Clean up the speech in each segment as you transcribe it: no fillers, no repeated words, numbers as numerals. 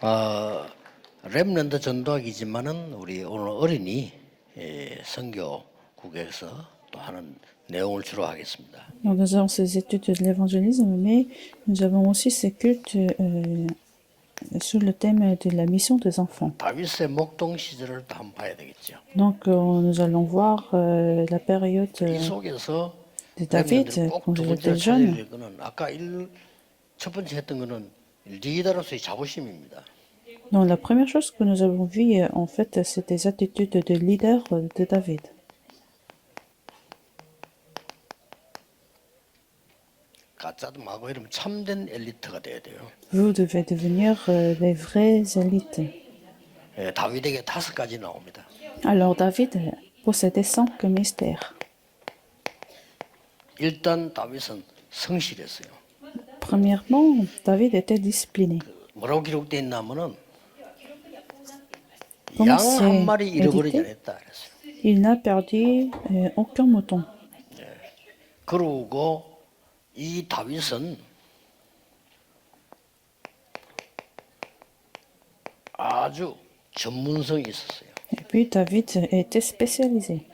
어, 렘넌트 전도학이지만은 우리 오늘 어린이 선교국에서 또 하는 내용을 주로 하겠습니다. Alors, nous avons ces études de l'évangélisme, mais nous avons aussi ces cultes sous le thème de la mission des enfants. 다윗의 목동 시절을 또 한번 봐야 되겠죠. Donc, nous allons voir la période 이 속에서 de David, 렘넌트들이 꼭 quand 두 il 번째로 était 찾아야 jeune. 될 거는 아까 첫 번째 했던 거는 리더로서의 자부심입니다. Donc, la première chose que nous avons vue, en fait, c'est des attitudes de leader de David. 가짜도 마고 이러면 참된 엘리트가 돼야 돼요. Vous devez devenir les vrais élites. 다윗에게 5가지 나옵니다. Alors, David possédait 5 mystères. 일단 다윗은 성실했어요. Premièrement, David était discipliné. 뭐라고 기록되어 있냐면은 Comment 양 c'est 한 마리 잃어버리지 édité? 않았다 그랬어요. Il n'a perdu aucun mouton. 그러고 이 다윗은 아주 전문성이 있었어요. Et puis David était spécialisé.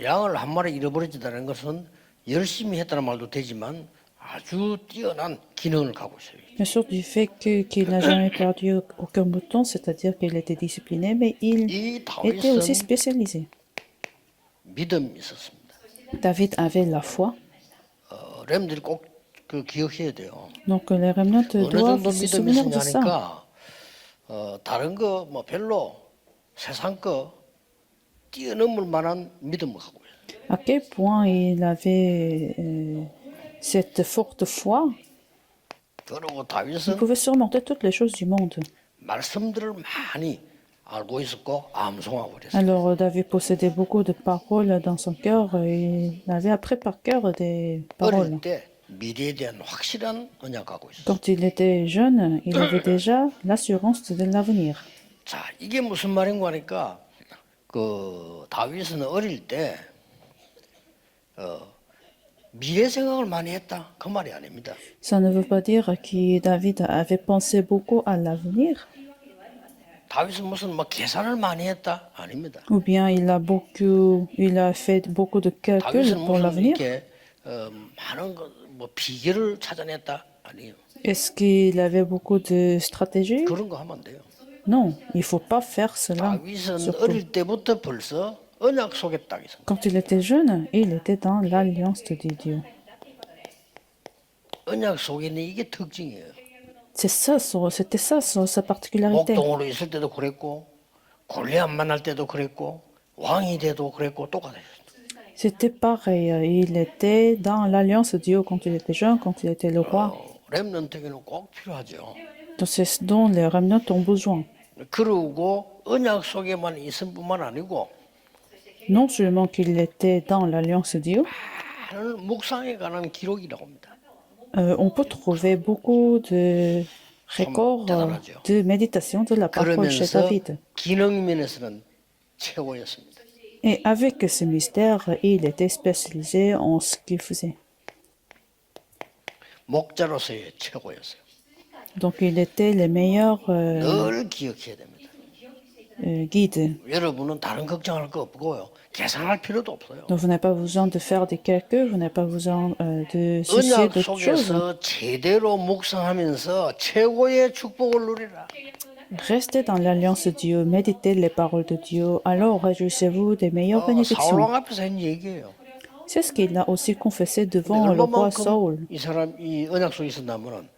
양을 한 마리 잃어버리지다는 것은 열심히 했다는 말도 되지만 아주 뛰어난 기능을 갖고 있어요. Bien sûr, du fait qu'il n'a jamais perdu aucun mouton, c'est-à-dire qu'il était discipliné, mais il 이 était aussi 다윗은 spécialisé. 믿음이 있었습니다. David avait la foi. 렘들이 꼭 그 기억해야 돼요. Donc les remnants 어느 doivent 정도 se 믿음이 souvenir de ça. 있으냐니까 다른 거 뭐 별로 세상 거 뛰어넘을 만한 믿음을 갖고 있어요. À quel point il avait cette forte foi, 그리고 il 다윗은 pouvait surmonter toutes les choses du monde. 말씀들을 많이 알고 있었고 암송하고 그랬어요. Alors David possédait beaucoup de paroles dans son cœur. Il avait appris par cœur des paroles. 어릴 때 미래에 대한 확실한 언약 갖고 있었어요. Quand il était jeune, il avait déjà l'assurance de l'avenir. 자, 이게 무슨 말인가 하니까 그 다윗은 어릴 때 미래 생각을 많이 했다 그 말이 아닙니다. Ça ne veut pas dire que David avait pensé beaucoup à l'avenir, 다윗은 무슨 뭐 계산을 많이 했다 아닙니다. ou bien il a fait beaucoup de calculs 다윗은 pour 무슨 l'avenir. 이렇게 많은 뭐 비결을 찾아냈다 아니에요. Est-ce qu'il avait beaucoup de stratégies? 그런 거 하면 안 돼요. Non, il faut pas faire cela. 다윗은 Surtout. 어릴 때부터 벌써 언약 속에 딱 있어. Quand il était jeune, il était dans l'alliance de Dieu. 언약 속에 있는 이게 특징이에요. C'était ça sa particularité. 목동으로 있을 때도 그랬고 골리앗 만날 때도 그랬고 왕이 돼도 그랬고 똑같아요. C'était pareil. Il était dans l'alliance de Dieu quand il était jeune, quand il était le roi. 렘넌트에게는 꼭 필요하죠. Donc c'est ce dont les remnants ont besoin. 그러고 언약 속에만 있을 뿐만 아니고 Non seulement qu'il était dans l'alliance de Dieu, 많은 묵상에 관한 기록이 나옵니다. on peut trouver beaucoup de records de méditation de la parole chez 그러면서 David. 기능 면에서는 최고였습니다. Et avec ce mystère, il était spécialisé en ce qu'il faisait. 목자로서의 최고였어요. Donc il était le meilleur 늘 기억해야 됩니다. guide. 여러분은 다른 걱정할 거 없고요. 계산할 필요도 없어요. Donc vous n'avez pas besoin de faire des calculs, vous n'avez pas besoin de soucier 언약 d'autres choses. 속에서 제대로 묵상하면서 최고의 축복을 누리라. Restez dans l'alliance de Dieu, méditez les paroles de Dieu, alors réjouissez-vous des meilleures bénédictions. 사울왕 앞에서 한 얘기예요. C'est ce qu'il a aussi confessé devant le roi Saul. 이 사람 이 언약 속에 있었다면은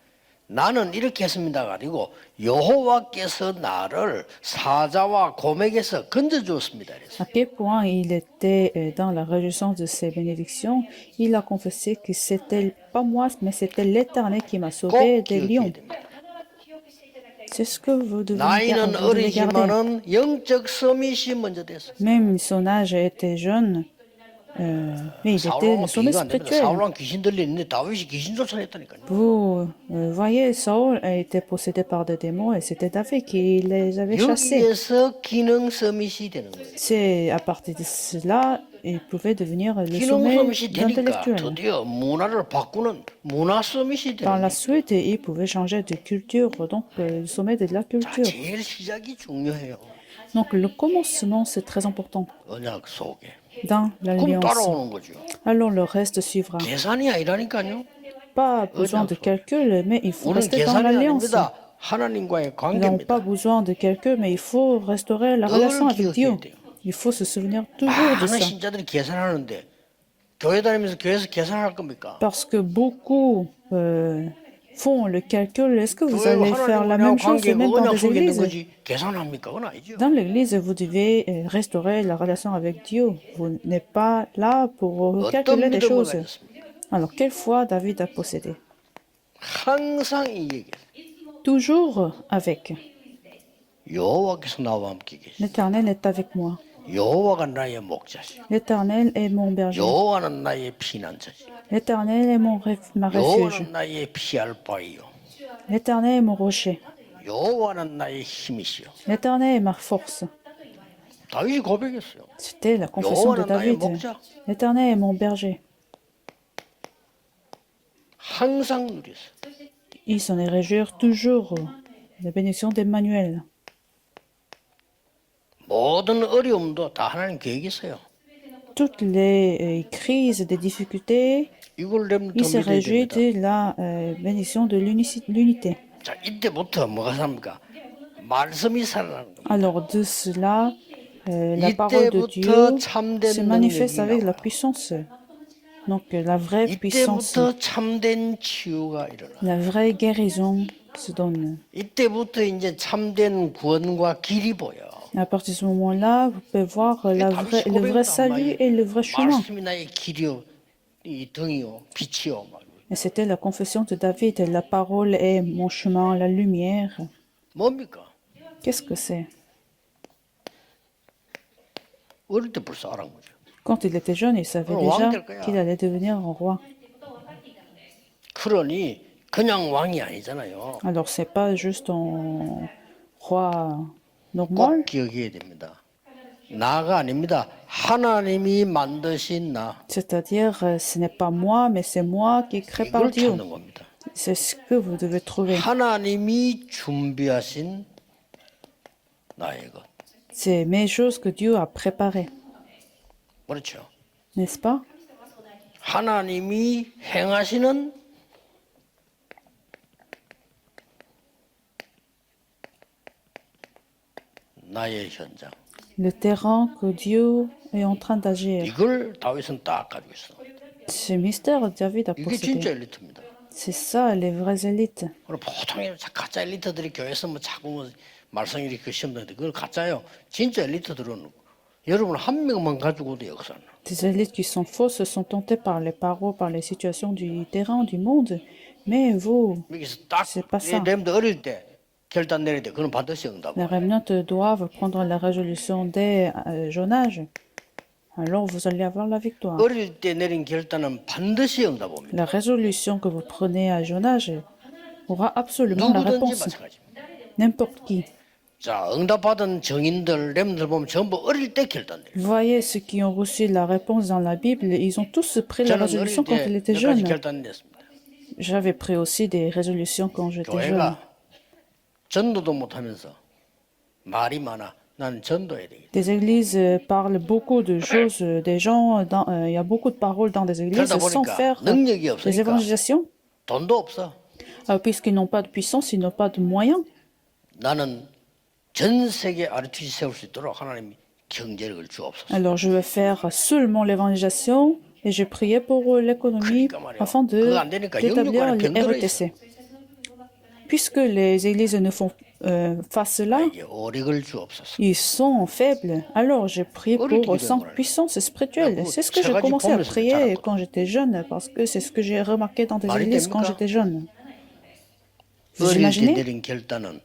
나는 이렇게 했습니다가 아니고 여호와께서 나를 사자와 곰에게서 건져주었습니다. À quel point il était dans la réjouissance de ses bénédictions, il a confessé que c'était pas moi, mais c'était l'Éternel qui m'a sauvé 꼭 des 기억해야 lions. 됩니다. C'est ce que vous devez 나이는 vous devez garder. 어리지만은 영적 서밋이 먼저 됐어요. Même son âge était jeune, mais il était 사울왕은 le sommet 비교가 안 됩니다. spirituel. 사울왕 귀신 들리는데 다윗이 귀신 쫓아냈다니까요. Vous voyez, Saul a été possédé par des démons et c'était David qui les avait chassés. 여기에서 기능 서밋이 되는 거예요. C'est à partir de cela il pouvait devenir le 기능 sommet 서밋이 되니까 intellectuel. 드디어 문화를 바꾸는 문화 서밋이 Par 되는 la 거예요. suite, il pouvait changer de culture, donc le sommet de la 자, culture. 제일 시작이 중요해요. Donc le commencement, c'est très important 언약 속에. dans 그럼 l'alliance. 따라오는 거죠. Alors le reste suivra. 계산이 아니라니까요. Pas besoin de calcul, mais il faut 우리는 rester dans 계산이 l'alliance. 아닙니다. 하나님과의 Nous n'avons pas 관계입니다. besoin de calcul, mais il faut restaurer la 늘 relation avec 기억해야 Dieu. 돼요. Il faut se souvenir toujours de 많은 ça. 신자들이 계산하는데 교회 다니면서 교회에서 계산할 겁니까? Parce que beaucoup font le calcul. Est-ce que vous 교회가 allez faire la même 하나님과 chose 관계가 même dans 언약 des 속에 있는 églises? 거지 계산합니까? 그건 아니죠. Dans l'église, vous devez restaurer la relation avec Dieu. Vous n'êtes pas là pour 어떤 calculer des 믿음을 choses. 가졌습니까? Alors, quelle foi David a possédé? 항상 이 얘기. Toujours avec. 여호와께서 나와 함께 계시. L'Éternel est avec moi. 여호와가 나의 목자시. L'Éternel est mon berger. 여호와는 나의 피난처지. L'Éternel est ma refuge. 여호와는 나의 피할 바이요. L'Éternel est mon rocher. 여호와는 나의 힘이시요. L'Éternel est ma force. 다윗이 고백했어요. C'était la confession de 여호와는 나의 David. 목자. L'Éternel est mon berger. 항상 누렸어요. Il s'en est réjoui toujours. La bénédiction d'Emmanuel. 모든 어려움도 다 하나님 계획이 있어요. Toutes les crises, des difficultés, 이걸 렘더 il se 믿어야 réjouit 됩니다. de la bénédiction de l'unité. 자, 이때부터 뭐가 삽니까? 말씀이 살아나는 겁니다. Alors de cela, la parole de Dieu 이때부터 참된 se manifeste 능력이 avec la 나와요. puissance. Donc la vraie puissance, 이때부터 참된 치유가 일어나. la vraie guérison se donne. 이때부터 이제 참된 구원과 길이 보여. À partir de ce moment-là, vous pouvez voir le vrai salut et le vrai chemin. 말씀이 나의 길이요, 이 등이요, 빛이요. 막. Et c'était la confession de David. La parole est mon chemin, la lumière. 뭡니까? Qu'est-ce que c'est? 어릴 때 벌써 알은 거죠. Quand il était jeune, il savait déjà qu'il allait devenir un roi. 그러니 그냥 왕이 아니잖아요. Alors, c'est pas juste un roi normal. 꼭 기억해야 됩니다. 나가 아닙니다. 하나님이 만드신 나. C'est-à-dire, ce n'est pas moi, mais c'est moi qui est créé par 이걸 Dieu. 찾는 겁니다. C'est ce que vous devez trouver. 하나님이 준비하신 나의 것. C'est mes choses que Dieu a préparées, 그렇죠. n'est-ce pas? 하나님이 행하시는 나의 현장. Le terrain que Dieu est en train d'agir. 이걸 다윗은 딱 가지고 있어. Ce mystère, David a 이게 진짜 possédé. 엘리트입니다. C'est ça, les vraies élites. 그럼 보통 가짜 엘리트들이 교회에서 뭐 자꾸 뭐 말썽 이렇게 시험하는데 그건 가짜요. 진짜 엘리트들은 여러분 한 명만 가지고도 역사는. Des élites qui sont fausses sont tentées par les paroles, par les situations du terrain, du monde. Mais vous, 여기서 딱 C'est pas ça. 렘들 어릴 때 결단 내릴 때 그건 반드시 응답. les remnants doivent prendre la résolution dès jeune âge. Alors vous allez avoir la victoire. 어릴 때 내린 결단은 반드시 응답 옵니다. La résolution que vous prenez à jeune âge aura absolument la 누구든지 réponse. 마찬가지입니다. N'importe qui. 자, 응답받은 정인들, 렘들 보면 전부 어릴 때 결단 내려. Vous voyez ceux qui ont reçu la réponse dans la Bible, ils ont tous pris la 저는 résolution 어릴 quand ils 때 étaient 몇 가지 jeunes. 결단 냈습니다. J'avais pris aussi des résolutions quand j'étais jeune. 교회가 전도도 못하면서 말이 많아. 나는 전도해야 되겠다. Des églises parlent beaucoup de choses, des gens, il y a beaucoup de paroles dans des églises 그러다 sans 보니까 faire 능력이 des 없으니까 évangélisations. 돈도 없어. Puisqu'ils n'ont pas de puissance, ils n'ont pas de moyens. 나는 전 세계 RTC 세울 수 있도록 하나님이 경제력을 주옵소서. Alors je vais faire seulement l'évangélisation et je priais pour l'économie afin d'établir les RTC. Puisque les églises ne font pas cela, 이게 오력을 주옵소서. ils sont faibles. Alors j'ai prié pour sans puissance spirituelle. C'est ce que j'ai commencé à prier quand j'étais jeune, parce que c'est ce que j'ai remarqué dans des églises quand j'étais jeune. Vous 어릴 때 imaginez? 내린 결단은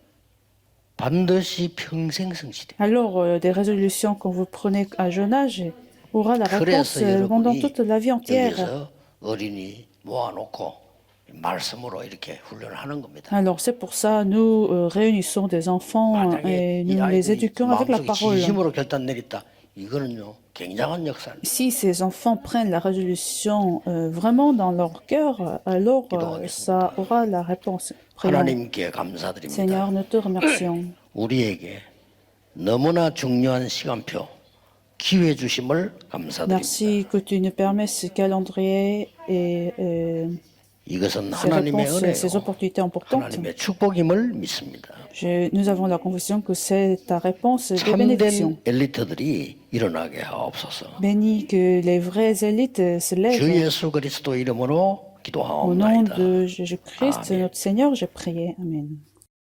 반드시 평생 성취돼. Alors des résolutions que vous prenez à jeune âge aura la réponse 그래서 pendant 여러분이 toute la vie entière. 여기서 어린이 모아놓고 말씀으로 이렇게 훈련을 하는 겁니다. Alors c'est pour ça nous réunissons des enfants et nous les éduquons avec la 마음속에 parole. 진심으로 결단 내렸다. 이거는요 굉장한 역사입니다. Si ces enfants prennent la résolution vraiment dans leur cœur, alors ça aura la réponse. Prions. 하나님께 감사드립니다. Seigneur, nous te remercions. 우리에게 너무나 중요한 시간표, 기회 주심을 감사드립니다. Merci que tu nous permets ce calendrier et 이것은 ces 하나님의 réponses, 은혜요, ces opportunités importantes. 하나님의 축복임을 믿습니다. Nous avons la conviction que c'est ta réponse de 참된 bénédiction. 엘리트들이 일어나게 하옵소서. Bénis que les vraies élites se 주 lèvent. 예수 그리스도 이름으로 Au nom 기도하옵나이다. de Jésus-Christ, notre Seigneur, j'ai prié. Amen.